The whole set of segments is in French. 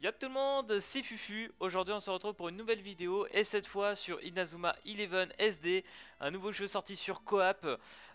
Yop tout le monde, c'est Fufu. Aujourd'hui on se retrouve pour une nouvelle vidéo et cette fois sur Inazuma 11 SD, un nouveau jeu sorti sur Coop.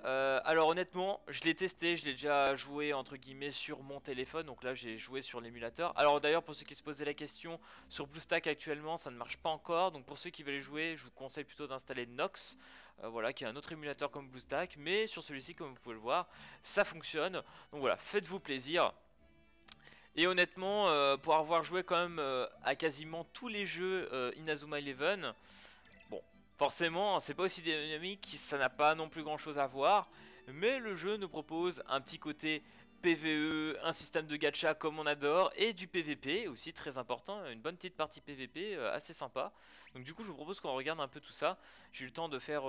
Alors honnêtement, je l'ai testé, je l'ai déjà joué entre guillemets sur mon téléphone, donc là j'ai joué sur l'émulateur. Alors d'ailleurs pour ceux qui se posaient la question, sur BlueStack actuellement ça ne marche pas encore, donc pour ceux qui veulent jouer, je vous conseille plutôt d'installer Nox, voilà, qui est un autre émulateur comme BlueStack, mais sur celui-ci comme vous pouvez le voir, ça fonctionne. Donc voilà, faites-vous plaisir. Et honnêtement, pour avoir joué quand même à quasiment tous les jeux Inazuma 11, bon, forcément, c'est pas aussi dynamique, ça n'a pas non plus grand chose à voir, mais le jeu nous propose un petit côté PvE, un système de gacha comme on adore, et du PvP aussi très important, une bonne petite partie PvP assez sympa. Donc du coup je vous propose qu'on regarde un peu tout ça. J'ai eu le temps de faire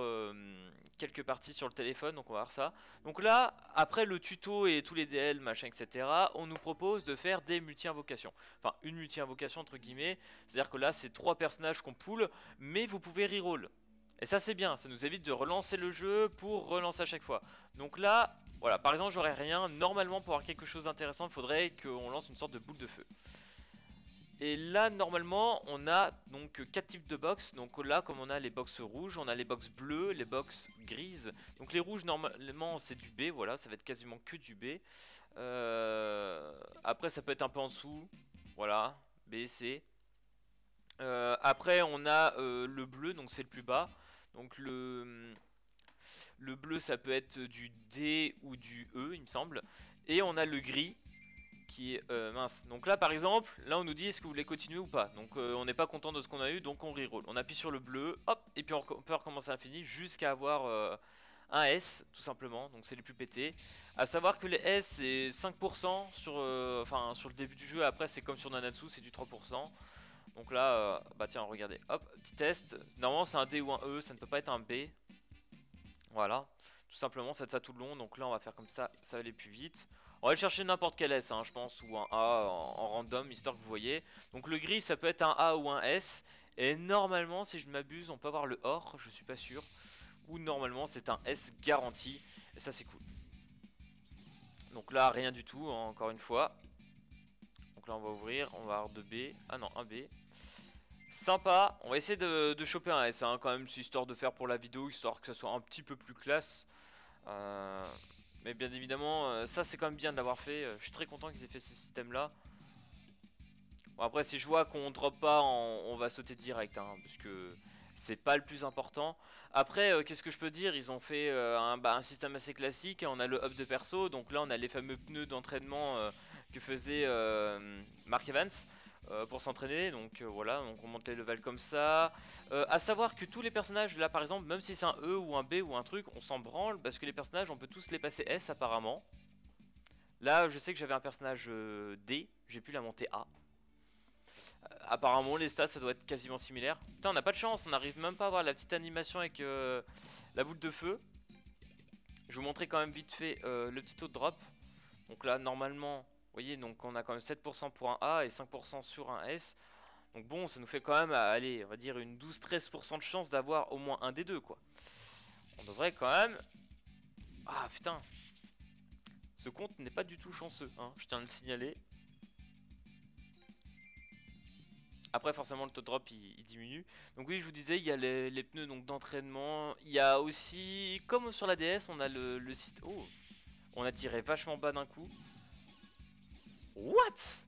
quelques parties sur le téléphone, donc on va voir ça. Donc là, après le tuto et tous les DL, machin, etc., on nous propose de faire des multi-invocations. Enfin, une multi-invocation entre guillemets, c'est-à-dire que là c'est 3 personnages qu'on pool, mais vous pouvez reroll. Et ça c'est bien, ça nous évite de relancer le jeu pour relancer à chaque fois. Donc là, voilà, par exemple j'aurais rien, normalement pour avoir quelque chose d'intéressant, il faudrait qu'on lance une sorte de boule de feu. Et là normalement on a donc 4 types de box. Donc là comme on a les box rouges, on a les box bleues, les box grises. Donc les rouges normalement c'est du B, voilà, ça va être quasiment que du B. Après ça peut être un peu en dessous, voilà, B, C. Après on a le bleu, donc c'est le plus bas. Donc le bleu ça peut être du D ou du E il me semble. Et on a le gris qui est mince. Donc là par exemple, là on nous dit est-ce que vous voulez continuer ou pas. Donc on n'est pas content de ce qu'on a eu, donc on reroll. On appuie sur le bleu, hop, et puis on peut recommencer à l'infini jusqu'à avoir un S tout simplement. Donc c'est les plus pétés. À savoir que les S c'est 5% sur, enfin, sur le début du jeu, après c'est comme sur Nanatsu, c'est du 3%. Donc là, bah tiens, regardez, hop, petit test. Normalement c'est un D ou un E, ça ne peut pas être un B. Voilà, tout simplement, c'est ça tout le long. Donc là, on va faire comme ça va aller plus vite. On va aller chercher n'importe quel S, hein, je pense, ou un A en random, histoire que vous voyez. Donc le gris, ça peut être un A ou un S. Et normalement, si je ne m'abuse, on peut avoir le OR, je suis pas sûr. Ou normalement, c'est un S garanti. Et ça, c'est cool. Donc là, rien du tout, hein, encore une fois. Donc là, on va ouvrir, on va avoir 2 B. Ah non, un B. Sympa, on va essayer de choper un S, hein, quand même, c'est histoire de faire pour la vidéo, histoire que ça soit un petit peu plus classe. Mais bien évidemment, ça c'est quand même bien de l'avoir fait. Je suis très content qu'ils aient fait ce système là. Bon, après, si je vois qu'on drop pas, on va sauter direct, hein, parce que c'est pas le plus important. Après, qu'est-ce que je peux dire? Ils ont fait un système assez classique. On a le hub de perso, donc là on a les fameux pneus d'entraînement que faisait Mark Evans. Pour s'entraîner, donc voilà, donc on monte les levels comme ça. À savoir que tous les personnages, là par exemple, même si c'est un E ou un B ou un truc, on s'en branle parce que les personnages, on peut tous les passer S apparemment. Là, je sais que j'avais un personnage D, j'ai pu la monter A. Apparemment, les stats, ça doit être quasiment similaire. Putain, on a pas de chance, on n'arrive même pas à voir la petite animation avec la boule de feu. Je vais vous montrer quand même vite fait le petit taux de drop. Donc là, normalement, vous voyez, donc on a quand même 7% pour un A et 5% sur un S. Donc bon, ça nous fait quand même, allez, on va dire une 12-13% de chance d'avoir au moins un des deux, quoi. On devrait quand même... Ah, putain. Ce compte n'est pas du tout chanceux, hein, je tiens à le signaler. Après, forcément, le taux de drop, il diminue. Donc oui, je vous disais, il y a les pneus d'entraînement. Il y a aussi, comme sur la DS, on a le système... Oh, on a tiré vachement bas d'un coup. What?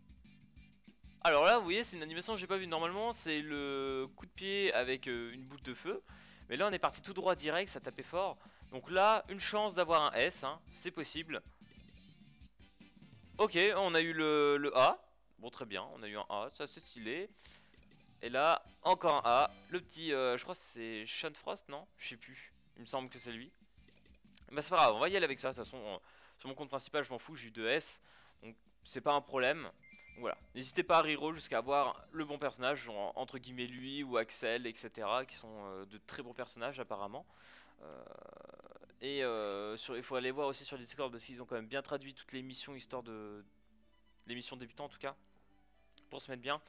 Alors là, vous voyez, c'est une animation que j'ai pas vue. Normalement, c'est le coup de pied avec une boule de feu. Mais là, on est parti tout droit direct, ça tapait fort. Donc là, une chance d'avoir un S, hein, c'est possible. Ok, on a eu le A. Bon, très bien, on a eu un A, ça c'est stylé. Et là, encore un A. Le petit, je crois que c'est Sean Frost, non? Je sais plus. Il me semble que c'est lui. Bah c'est pas grave, on va y aller avec ça. De toute façon, sur mon compte principal, je m'en fous, j'ai eu 2 S. Donc c'est pas un problème. Donc voilà, n'hésitez pas à reroll jusqu'à avoir le bon personnage, genre, entre guillemets lui ou Axel, etc. Qui sont de très bons personnages apparemment. Euh, il faut aller voir aussi sur Discord parce qu'ils ont quand même bien traduit toutes les missions, histoire de... Les missions débutants en tout cas, pour se mettre bien.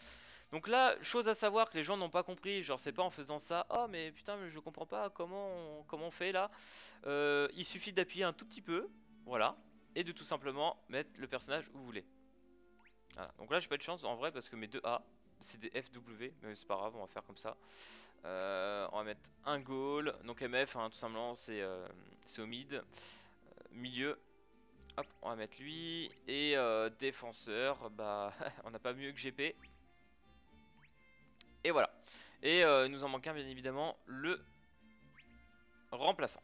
Donc là, chose à savoir que les gens n'ont pas compris, genre c'est pas en faisant ça, oh mais putain mais je comprends pas comment on fait là. Il suffit d'appuyer un tout petit peu, voilà, et de tout simplement mettre le personnage où vous voulez. Voilà. Donc là j'ai pas de chance en vrai parce que mes deux A c'est des FW, mais c'est pas grave, on va faire comme ça. On va mettre un goal, donc MF hein, tout simplement c'est au mid, milieu. Hop, on va mettre lui. Et défenseur, bah on n'a pas mieux que GP. Et voilà. Et nous en manque un bien évidemment, le remplaçant.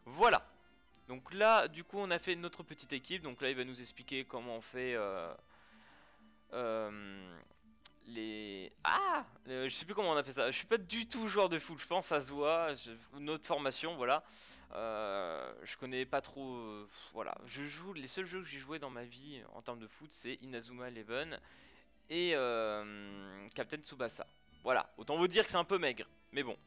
Voilà. Donc là, du coup, on a fait notre petite équipe. Donc là, il va nous expliquer comment on fait les... Ah je sais plus comment on appelle ça. Je suis pas du tout joueur de foot. Je pense à Zoa, notre formation, voilà. Je connais pas trop... voilà. Je joue... Les seuls jeux que j'ai joué dans ma vie en termes de foot, c'est Inazuma Eleven et Captain Tsubasa. Voilà. Autant vous dire que c'est un peu maigre. Mais bon.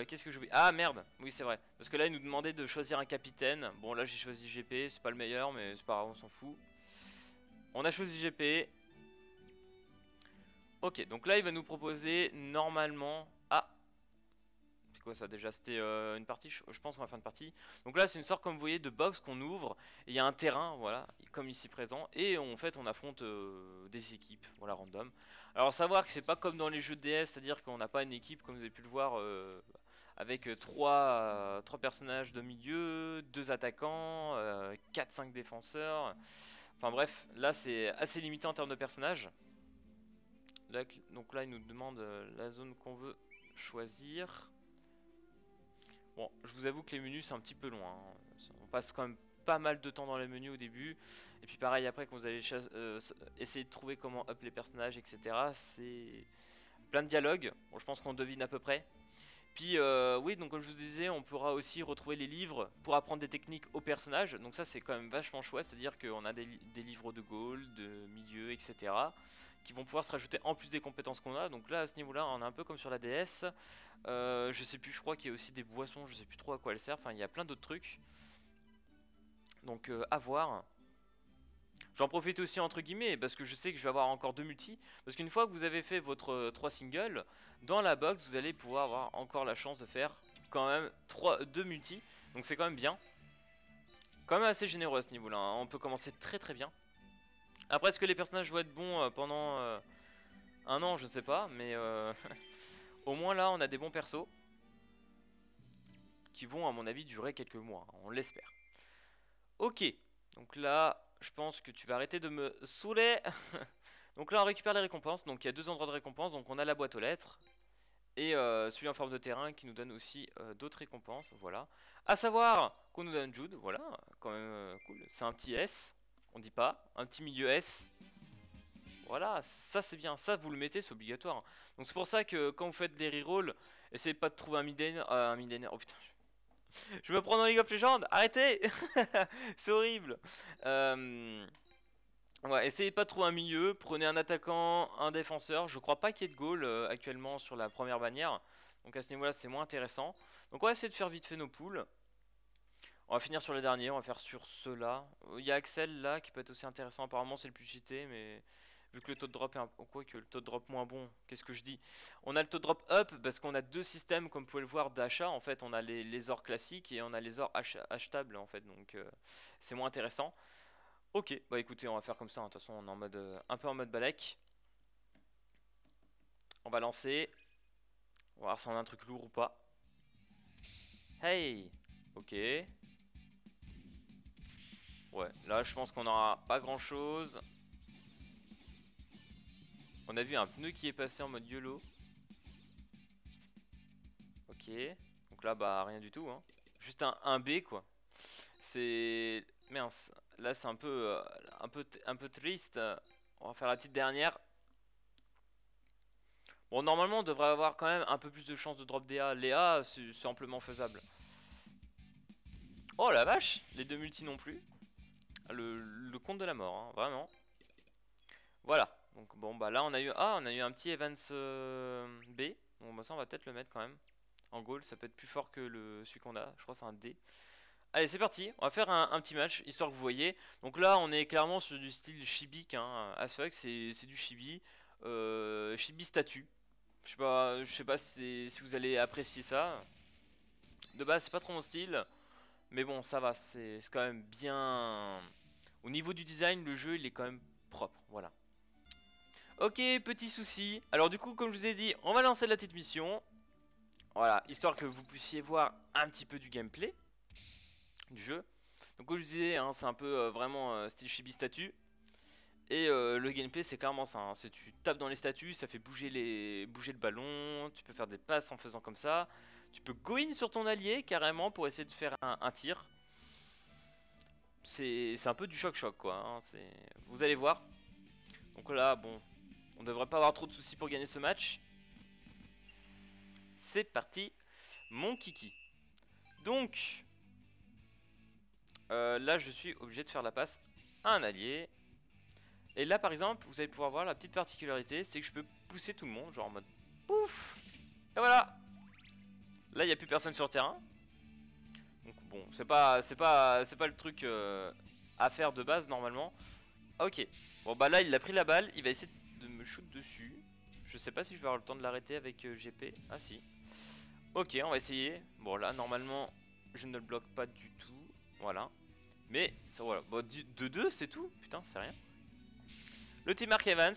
Qu'est-ce que j'oublie? Ah merde, oui c'est vrai. Parce que là il nous demandait de choisir un capitaine. Bon là j'ai choisi GP, c'est pas le meilleur mais c'est pas grave, on s'en fout. On a choisi GP. Ok, donc là il va nous proposer normalement... Ah, c'est quoi ça déjà? C'était une partie, je pense qu'on va faire une partie. Donc là c'est une sorte comme vous voyez de box qu'on ouvre. Et il y a un terrain, voilà, comme ici présent. Et en fait on affronte des équipes, voilà, random. Alors savoir que c'est pas comme dans les jeux de DS, c'est-à-dire qu'on n'a pas une équipe comme vous avez pu le voir... avec trois personnages de milieu, 2 attaquants, 4-5 défenseurs. Enfin bref, là c'est assez limité en termes de personnages. Là, donc là il nous demande la zone qu'on veut choisir. Bon, je vous avoue que les menus c'est un petit peu loin, hein. On passe quand même pas mal de temps dans les menus au début. Et puis pareil après quand vous allez essayer de trouver comment up les personnages, etc. C'est plein de dialogues. Bon, je pense qu'on devine à peu près. Puis oui, donc comme je vous disais, on pourra aussi retrouver les livres pour apprendre des techniques aux personnages. Donc ça c'est quand même vachement chouette, c'est-à-dire qu'on a des livres de goal, de milieu, etc. qui vont pouvoir se rajouter en plus des compétences qu'on a. Donc là à ce niveau-là, on est un peu comme sur la DS. Je sais plus, je crois qu'il y a aussi des boissons, je sais plus trop à quoi elles servent. Enfin, il y a plein d'autres trucs. Donc à voir. J'en profite aussi entre guillemets parce que je sais que je vais avoir encore 2 multis. Parce qu'une fois que vous avez fait votre 3 singles, dans la box vous allez pouvoir avoir encore la chance de faire quand même 2 multis. Donc c'est quand même bien. Quand même assez généreux à ce niveau là, hein. On peut commencer très très bien. Après est-ce que les personnages vont être bons pendant un an, je sais pas. Mais au moins là on a des bons persos. Qui vont à mon avis durer quelques mois, hein, on l'espère. Ok, donc là je pense que tu vas arrêter de me saouler. Donc là on récupère les récompenses, donc il y a 2 endroits de récompense, donc on a la boîte aux lettres et celui en forme de terrain qui nous donne aussi d'autres récompenses, voilà. À savoir qu'on nous donne Jude, voilà, quand même cool, c'est un petit S, on dit pas, un petit milieu S, voilà, ça c'est bien, ça vous le mettez, c'est obligatoire, hein. Donc c'est pour ça que quand vous faites des rerolls, essayez pas de trouver un millénaire, oh putain, je me prends dans League of Legends, arrêtez. C'est horrible. euh, Ouais, essayez pas de trouver un milieu, prenez un attaquant, un défenseur. Je crois pas qu'il y ait de goal actuellement sur la première bannière. Donc à ce niveau-là, c'est moins intéressant. Donc on va essayer de faire vite fait nos poules. On va finir sur le dernier, on va faire sur ceux-là. Il y a Axel là qui peut être aussi intéressant. Apparemment, c'est le plus cheaté, mais vu que le taux de drop est quoi que le taux de drop moins bon, qu'est-ce que je dis? On a le taux de drop up parce qu'on a 2 systèmes, comme vous pouvez le voir, d'achat. En fait, on a les ors classiques et on a les ors achetables en fait. Donc c'est moins intéressant. Ok, bah écoutez, on va faire comme ça, hein. De toute façon, on est en mode, un peu en mode balek. On va lancer. On va voir si on a un truc lourd ou pas. Hey! Ok. Ouais, là je pense qu'on aura pas grand chose. On a vu un pneu qui est passé en mode YOLO. Ok. Donc là, bah rien du tout, hein. Juste un B quoi. C'est... Mince. Là c'est un peu, un peu triste. On va faire la petite dernière. Bon, normalement, on devrait avoir quand même un peu plus de chances de drop DA. Les A, c'est amplement faisable. Oh la vache! Les 2 multis non plus. Le compte de la mort, hein, vraiment. Voilà. Donc bon, bah là, on a eu un petit Evans B. Bon, bah ça, on va peut-être le mettre quand même. En goal, ça peut être plus fort que celui qu'on a. Je crois que c'est un D. Allez, c'est parti. On va faire un petit match, histoire que vous voyez. Donc là, on est clairement sur du style chibique, hein. As fuck, c'est du chibi. Chibi statue. Je sais pas si vous allez apprécier ça. De base, c'est pas trop mon style. Mais bon, ça va, c'est quand même bien. Au niveau du design, le jeu, il est quand même propre, voilà. Ok, petit souci. Alors du coup, comme je vous ai dit, on va lancer la petite mission. Voilà, histoire que vous puissiez voir un petit peu du gameplay du jeu. Donc comme je vous disais, hein, c'est un peu vraiment style chibi statue. Et le gameplay c'est clairement ça, hein. C'est tu tapes dans les statues, ça fait bouger le ballon, tu peux faire des passes en faisant comme ça. Tu peux go in sur ton allié carrément pour essayer de faire un tir. C'est un peu du choc-choc quoi, hein. Vous allez voir. Donc là, bon, on devrait pas avoir trop de soucis pour gagner ce match. C'est parti, mon kiki. Donc, là je suis obligé de faire la passe à un allié. Et là par exemple, vous allez pouvoir voir la petite particularité, c'est que je peux pousser tout le monde, genre en mode pouf. Et voilà. Là il n'y a plus personne sur le terrain. Donc bon, c'est pas le truc à faire de base normalement. Ok. Bon bah là il a pris la balle, il va essayer de me shoot dessus. Je sais pas si je vais avoir le temps de l'arrêter avec GP. Ah si. Ok, on va essayer. Bon là normalement je ne le bloque pas du tout. Voilà. Mais ça voilà. Bon, de 2 c'est tout. Putain c'est rien. Le team Mark Evans.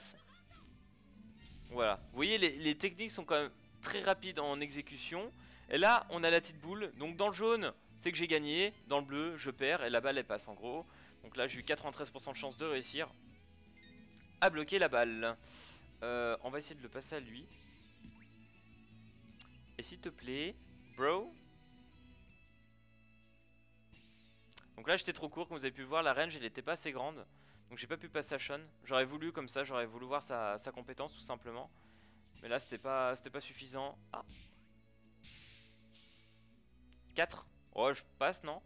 Voilà. Vous voyez les techniques sont quand même très rapides en exécution. Et là on a la petite boule. Donc dans le jaune c'est que j'ai gagné. Dans le bleu je perds et la balle elle passe en gros. Donc là j'ai eu 93% de chance de réussir à bloquer la balle. On va essayer de le passer à lui. Et s'il te plaît, bro. Donc là j'étais trop court, comme vous avez pu voir, la range elle était pas assez grande. Donc j'ai pas pu passer à Sean. J'aurais voulu comme ça, j'aurais voulu voir sa compétence tout simplement. Mais là c'était pas suffisant. Ah, 4. Oh je passe non?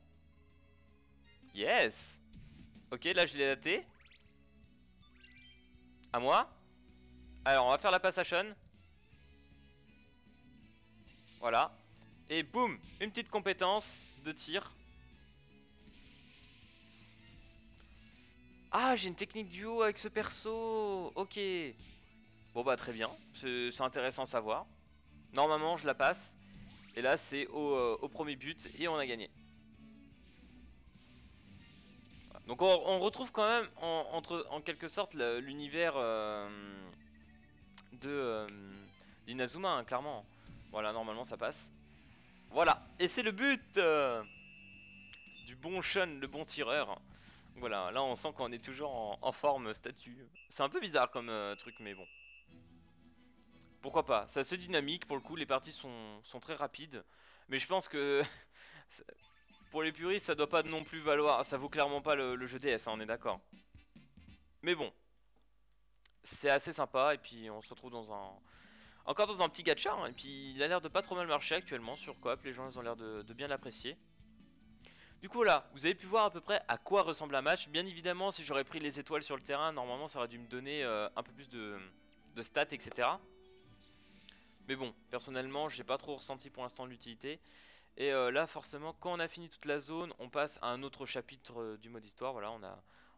Yes. Ok là je l'ai daté. À moi. Alors on va faire la passe à Sean. Voilà. Et boum, une petite compétence de tir. Ah, j'ai une technique duo avec ce perso. Ok. Bon bah très bien. C'est intéressant à savoir. Normalement, je la passe. Et là, c'est au premier but et on a gagné. Voilà. Donc on retrouve quand même en quelque sorte l'univers de d'Inazuma, hein, clairement. Voilà, normalement ça passe. Voilà, et c'est le but du bon Sean, le bon tireur. Voilà, là on sent qu'on est toujours en forme statue. C'est un peu bizarre comme truc, mais bon. Pourquoi pas? C'est assez dynamique pour le coup, les parties sont très rapides. Mais je pense que pour les puristes, ça doit pas non plus valoir. Ça vaut clairement pas le jeu DS, hein, on est d'accord. Mais bon, c'est assez sympa. Et puis on se retrouve encore dans un petit gacha, hein. Et puis il a l'air de pas trop mal marcher actuellement sur Coop. Les gens ils ont l'air de bien l'apprécier. Du coup là, vous avez pu voir à peu près à quoi ressemble un match. Bien évidemment, si j'aurais pris les étoiles sur le terrain, normalement ça aurait dû me donner un peu plus de stats, etc. Mais bon, personnellement, j'ai pas trop ressenti pour l'instant l'utilité. Et là, forcément, quand on a fini toute la zone, on passe à un autre chapitre du mode histoire. Voilà,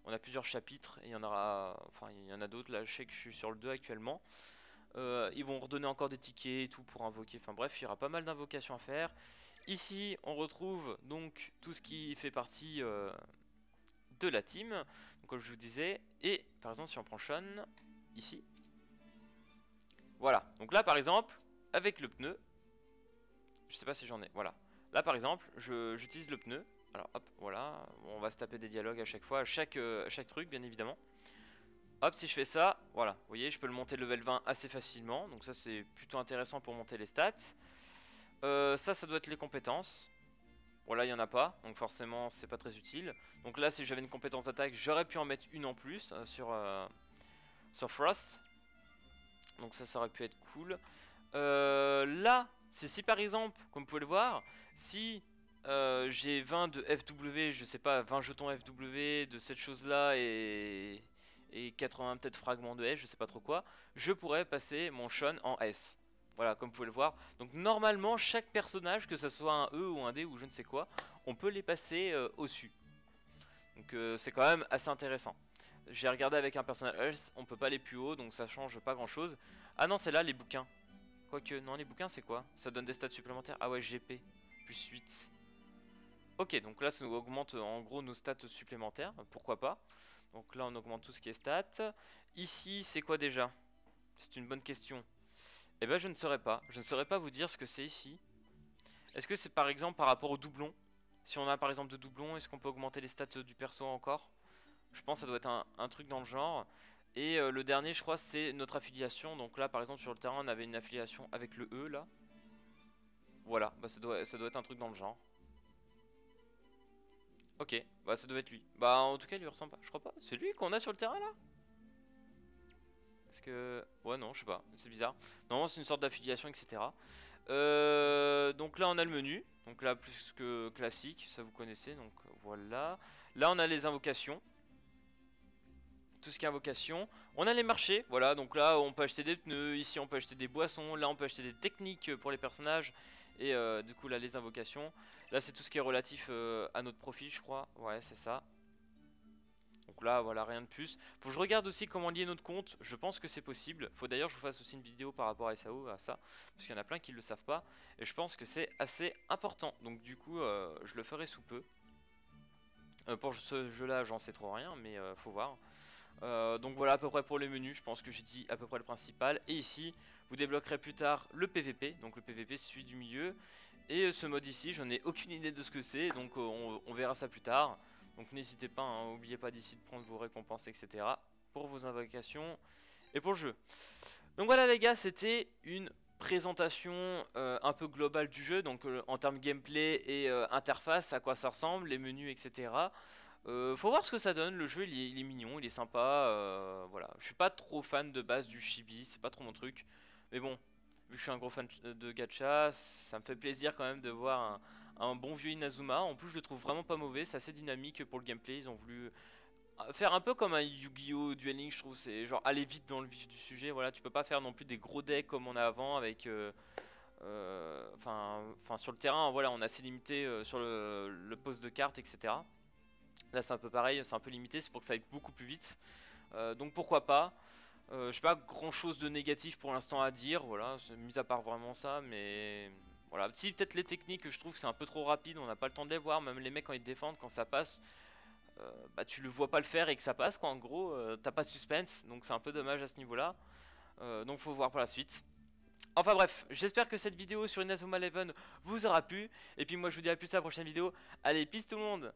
on a plusieurs chapitres et il y en aura, enfin, il y en a d'autres. Là, je sais que je suis sur le 2 actuellement. Ils vont redonner encore des tickets et tout pour invoquer. Enfin bref, il y aura pas mal d'invocations à faire. Ici, on retrouve donc tout ce qui fait partie de la team. Donc, comme je vous disais, et par exemple, si on prend Sean, ici, voilà. Donc là, par exemple, avec le pneu, je sais pas si j'en ai. Voilà. Là par exemple, j'utilise le pneu. Alors hop, voilà. On va se taper des dialogues à chaque fois, à chaque truc bien évidemment. Hop, si je fais ça, voilà. Vous voyez, je peux le monter level 20 assez facilement. Donc ça c'est plutôt intéressant pour monter les stats. Ça doit être les compétences. Bon là il n'y en a pas, donc forcément c'est pas très utile. Donc là si j'avais une compétence d'attaque, j'aurais pu en mettre une en plus sur Frost. Donc ça aurait pu être cool. Là, c'est si par exemple, comme vous pouvez le voir, si j'ai 20 de FW, je sais pas, 20 jetons FW de cette chose-là et 80 peut-être fragments de S, je sais pas trop quoi, je pourrais passer mon Sean en S. Voilà, comme vous pouvez le voir. Donc normalement, chaque personnage, que ce soit un E ou un D ou je ne sais quoi, on peut les passer au-dessus. Donc c'est quand même assez intéressant. J'ai regardé avec un personnage S, on peut pas aller plus haut, donc ça change pas grand-chose. Ah non, c'est là les bouquins. Quoique, non, les bouquins, c'est quoi? Ça donne des stats supplémentaires. Ah ouais, GP, plus 8. Ok, donc là, ça nous augmente en gros nos stats supplémentaires. Pourquoi pas? Donc là on augmente tout ce qui est stats. Ici c'est quoi déjà? C'est une bonne question. Eh ben je ne saurais pas. Je ne saurais pas vous dire ce que c'est ici. Est-ce que c'est par exemple par rapport au doublon? Si on a par exemple de doublons, est-ce qu'on peut augmenter les stats du perso encore? Je pense que ça doit être un truc dans le genre. Et le dernier je crois c'est notre affiliation. Donc là par exemple sur le terrain on avait une affiliation avec le E là. Voilà, bah ça doit être un truc dans le genre. Ok, bah ça doit être lui. Bah en tout cas il lui ressemble pas, je crois pas. C'est lui qu'on a sur le terrain là? Parce que... Ouais non, je sais pas, c'est bizarre. Non, c'est une sorte d'affiliation, etc. Donc là on a le menu. Donc là plus que classique, ça vous connaissez, donc voilà. Là on a les invocations. Tout ce qui est invocation. On a les marchés, voilà, donc là on peut acheter des pneus, ici on peut acheter des boissons, là on peut acheter des techniques pour les personnages. Et du coup là les invocations. Là c'est tout ce qui est relatif à notre profil je crois, ouais c'est ça. Donc là voilà rien de plus. Faut que je regarde aussi comment lier notre compte, je pense que c'est possible. Faut d'ailleurs que je vous fasse aussi une vidéo par rapport à SAO, à ça. Parce qu'il y en a plein qui ne le savent pas. Et je pense que c'est assez important. Donc du coup je le ferai sous peu. Pour ce jeu là j'en sais trop rien mais faut voir. Donc voilà à peu près pour les menus, je pense que j'ai dit à peu près le principal. Et ici, vous débloquerez plus tard le PVP, donc le PVP c'est celui du milieu. Et ce mode ici, j'en ai aucune idée de ce que c'est, donc on verra ça plus tard. Donc n'hésitez pas, hein, n'oubliez pas d'ici de prendre vos récompenses, etc. pour vos invocations et pour le jeu. Donc voilà les gars, c'était une présentation un peu globale du jeu, donc en termes gameplay et interface, à quoi ça ressemble, les menus, etc. Faut voir ce que ça donne, le jeu il est mignon, il est sympa, voilà. Je suis pas trop fan de base du chibi, c'est pas trop mon truc. Mais bon, vu que je suis un gros fan de gacha, ça me fait plaisir quand même de voir un bon vieux Inazuma. En plus je le trouve vraiment pas mauvais, c'est assez dynamique pour le gameplay, ils ont voulu faire un peu comme un Yu-Gi-Oh! Duel Link, je trouve, c'est genre aller vite dans le vif du sujet, voilà. Tu peux pas faire non plus des gros decks comme on a avant avec... Enfin, sur le terrain, voilà, on est assez limité sur le poste de cartes, etc. Là c'est un peu pareil, c'est un peu limité, c'est pour que ça aille beaucoup plus vite. Donc pourquoi pas. J'ai pas grand chose de négatif pour l'instant à dire, voilà, mis à part vraiment ça, mais voilà. Si peut-être les techniques, je trouve que c'est un peu trop rapide, on n'a pas le temps de les voir, même les mecs quand ils défendent, quand ça passe, bah tu le vois pas le faire et que ça passe quoi, en gros, t'as pas de suspense, donc c'est un peu dommage à ce niveau-là. Donc faut voir pour la suite. Enfin bref, j'espère que cette vidéo sur Inazuma Eleven vous aura plu, et puis moi je vous dis à plus à la prochaine vidéo. Allez, peace tout le monde!